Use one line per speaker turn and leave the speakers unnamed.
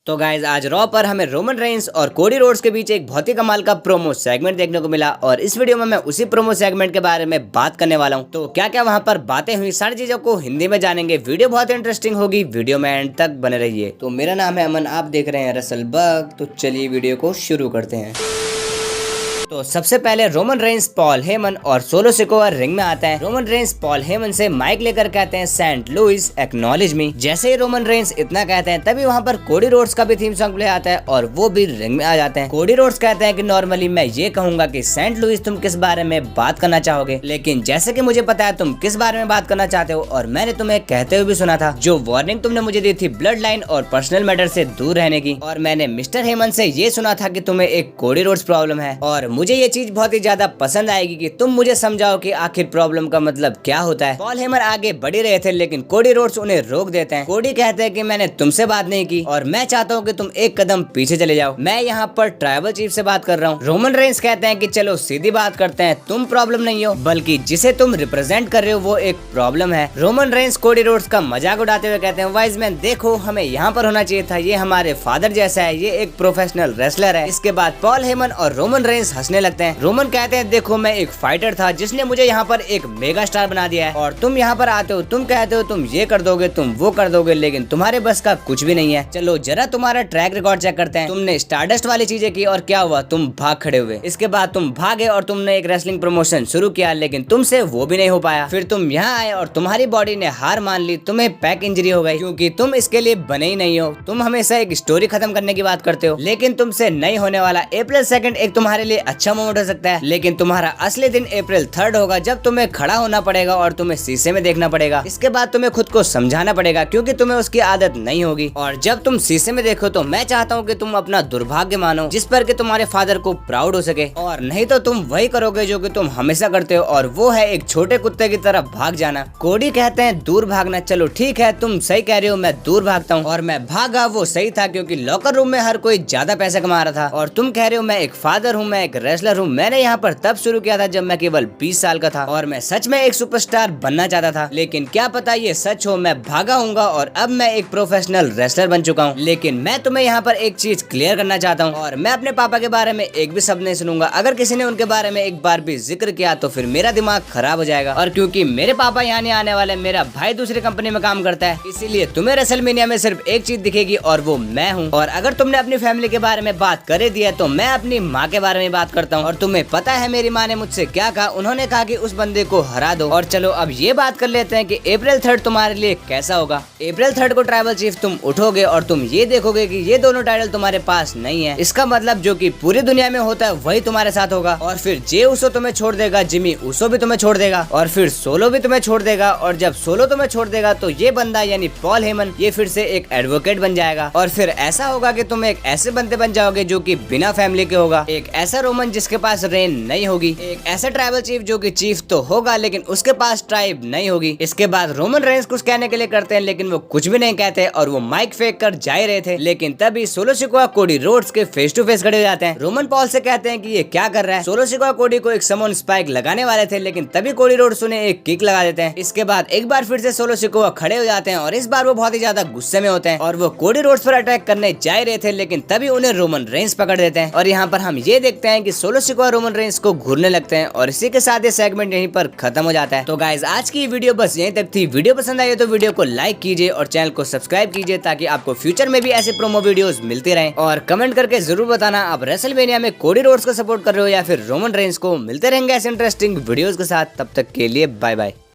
तो गाइज आज रॉ पर हमें रोमन रेंस और कोडी रोड्स के बीच एक बहुत ही कमाल का प्रोमो सेगमेंट देखने को मिला और इस वीडियो में मैं उसी प्रोमो सेगमेंट के बारे में बात करने वाला हूँ। तो क्या क्या वहाँ पर बातें हुई सारी चीजों को हिंदी में जानेंगे। वीडियो बहुत इंटरेस्टिंग होगी, वीडियो में एंड तक बने रहिए। तो मेरा नाम है अमन, आप देख रहे हैं रसल बग। तो चलिए वीडियो को शुरू करते हैं। तो सबसे पहले रोमन रेंस पॉल हेमन और सोलो सिकोआ रिंग में आता है। रोमन रेंस पॉल हेमन से माइक लेकर कहते हैं सेंट लुइस एक्नॉलेज मी। जैसे ही रोमन रेंस इतना कहते हैं तभी वहाँ पर कोडी रोड्स का भी थीम सॉन्ग प्ले आता है और वो भी रिंग में आ जाते हैं। कोडी रोड्स कहते हैं कि नॉर्मली मैं ये कहूंगा कि सेंट लुइस तुम किस बारे में बात करना चाहोगे, लेकिन जैसे कि मुझे पता है तुम किस बारे में बात करना चाहते हो और मैंने तुम्हें कहते हुए भी सुना था जो वार्निंग तुमने मुझे दी थी ब्लड लाइन और पर्सनल मैटर से दूर रहने की, और मैंने मिस्टर हेमन से ये सुना था कि तुम्हें एक कोडी रोड्स प्रॉब्लम है और मुझे ये चीज बहुत ही ज्यादा पसंद आएगी कि तुम मुझे समझाओ कि आखिर प्रॉब्लम का मतलब क्या होता है। पॉल हेमन आगे बढ़ ही रहे थे लेकिन कोडी रोड्स उन्हें रोक देते हैं। कोडी कहते हैं कि मैंने तुमसे बात नहीं की और मैं चाहता हूँ कि तुम एक कदम पीछे चले जाओ, मैं यहाँ पर ट्राइबल चीफ से बात कर रहा हूँ। रोमन रेंस कहते हैं कि चलो सीधी बात करते हैं, तुम प्रॉब्लम नहीं हो बल्कि जिसे तुम रिप्रेजेंट कर रहे हो वो एक प्रॉब्लम है। रोमन रेंस कोडी रोड्स का मजाक उड़ाते हुए कहते हैं वाइज मैन देखो हमें यहाँ पर होना चाहिए था, ये हमारे फादर जैसा है, ये एक प्रोफेशनल रेसलर है। इसके बाद पॉल हेमन और रोमन रेंस हंसने लगते हैं। रोमन कहते हैं देखो मैं एक फाइटर था जिसने मुझे यहाँ पर एक मेगा स्टार बना दिया है और तुम यहाँ पर आते हो, तुम कहते हो तुम ये कर दोगे, तुम वो कर दोगे, लेकिन तुम्हारे बस का कुछ भी नहीं है। चलो जरा तुम्हारा ट्रैक रिकॉर्ड चेक करते हैं। तुमने स्टारडस्ट वाली चीजें की और क्या हुआ, तुम भाग खड़े हुए। इसके बाद तुम भागे और तुमने एक रेसलिंग प्रमोशन शुरू किया लेकिन तुमसे वो भी नहीं हो पाया। फिर तुम यहाँ आए और तुम्हारी बॉडी ने हार मान ली, तुम्हें बैक इंजरी हो गई क्योंकि तुम इसके लिए बने ही नहीं हो। तुम हमेशा एक स्टोरी खत्म करने की बात करते हो लेकिन तुमसे नहीं होने वाला। अप्रैल 2 एक तुम्हारे लिए अच्छा मोमेंट हो सकता है लेकिन तुम्हारा असली दिन अप्रैल 3 होगा जब तुम्हें खड़ा होना पड़ेगा और तुम्हें शीशे में देखना पड़ेगा। इसके बाद तुम्हें खुद को समझाना पड़ेगा क्योंकि तुम्हें उसकी आदत नहीं होगी। और जब तुम शीशे में देखो तो मैं चाहता हूँ कि तुम अपना दुर्भाग्य मानो जिस पर कि तुम्हारे फादर को प्राउड हो सके, और नहीं तो तुम वही करोगे जो कि तुम हमेशा करते हो और वो है एक छोटे कुत्ते की तरह भाग जाना। कोडी कहते हैं दूर भागना, चलो ठीक है तुम सही कह रहे हो, मैं दूर भागता हूँ और मैं भागा वो सही था क्योंकि लॉकर रूम में हर कोई ज्यादा पैसा कमा रहा था और तुम कह रहे हो मैं एक फादर हूँ, मैं एक रेसलर हूँ। मैंने यहाँ पर तब शुरू किया था जब मैं केवल 20 साल का था और मैं सच में एक सुपरस्टार बनना चाहता था, लेकिन क्या पता ये सच हो, मैं भागा हूँगा और अब मैं एक प्रोफेशनल रेसलर बन चुका हूँ। लेकिन मैं तुम्हें यहाँ पर एक चीज क्लियर करना चाहता हूँ और मैं अपने पापा के बारे में एक भी शब्द नहीं सुनूंगा। अगर किसी ने उनके बारे में एक बार भी जिक्र किया तो फिर मेरा दिमाग खराब हो जाएगा, और क्योंकि मेरे पापा यहाँ नहीं आने वाले, मेरा भाई दूसरी कंपनी में काम करता है, इसीलिए तुम्हें रेसलमेनिया में सिर्फ एक चीज दिखेगी और वो मैं हूँ। और अगर तुमने अपनी फैमिली के बारे में बात कर दी है तो मैं अपनी माँ के बारे में बात करता हूँ, और तुम्हें पता है मेरी माँ ने मुझसे क्या कहा, उन्होंने कहा कि उस बंदे को हरा दो। और चलो अब ये बात कर लेते हैं कि अप्रैल 3 तुम्हारे लिए कैसा होगा। अप्रैल 3 को ट्राइबल चीफ तुम उठोगे और तुम ये देखोगे कि ये दोनों टाइटल तुम्हारे पास नहीं है। इसका मतलब जो कि पूरी दुनिया में होता है वही तुम्हारे साथ होगा, और फिर जे उसो तुम्हें छोड़ देगा, जिमी उसो भी तुम्हें छोड़ देगा, और फिर सोलो भी तुम्हें छोड़ देगा। और जब सोलो तुम्हें छोड़ देगा तो ये बंदा यानी पॉल हेमन ये फिर से एक एडवोकेट बन जाएगा, और फिर ऐसा होगा कि तुम एक ऐसे बंदे बन जाओगे जो कि बिना फैमिली के होगा, एक ऐसा रोमन जिसके पास रेन नहीं होगी, एक ऐसा ट्राइबल चीफ जो कि चीफ तो होगा लेकिन उसके पास ट्राइब नहीं होगी। इसके बाद रोमन रेंस कुछ कहने के लिए करते हैं लेकिन वो कुछ भी नहीं कहते और वो माइक फेंक कर जा रहे थे, लेकिन तभी सोलो सिकोआ कोडी रोड्स के फेस टू फेस खड़े हो जाते हैं। रोमन पॉल से कहते हैं कि ये क्या कर रहा है। सोलो सिकोआ कोडी को एक समन स्पाइक लगाने वाले थे लेकिन तभी कोडी रोड्स उन्हें एक किक लगा देते हैं। इसके बाद एक बार फिर से सोलो सिकोआ खड़े हो जाते हैं और इस बार वो बहुत ही ज्यादा गुस्से में होते हैं और वो कोडी रोड्स पर अटैक करने जा रहे थे लेकिन तभी उन्हें रोमन रेंस पकड़ देते हैं। और यहाँ पर हम ये देखते हैं कि सोलो सिकोआ रोमन रेंस को घूरने लगते हैं और इसी के साथ ये सेगमेंट यहीं पर खत्म हो जाता है। तो गाइज आज की वीडियो बस यहीं तक थी। वीडियो पसंद आई तो वीडियो को लाइक कीजिए और चैनल को सब्सक्राइब कीजिए ताकि आपको फ्यूचर में भी ऐसे प्रोमो वीडियोस मिलते रहें, और कमेंट करके जरूर बताना आप रेसलमेनिया में कोडी रोड्स को सपोर्ट कर रहे हो या फिर रोमन रेंस को। मिलते रहेंगे ऐसे इंटरेस्टिंग वीडियोस के साथ, तब तक के लिए बाय बाय।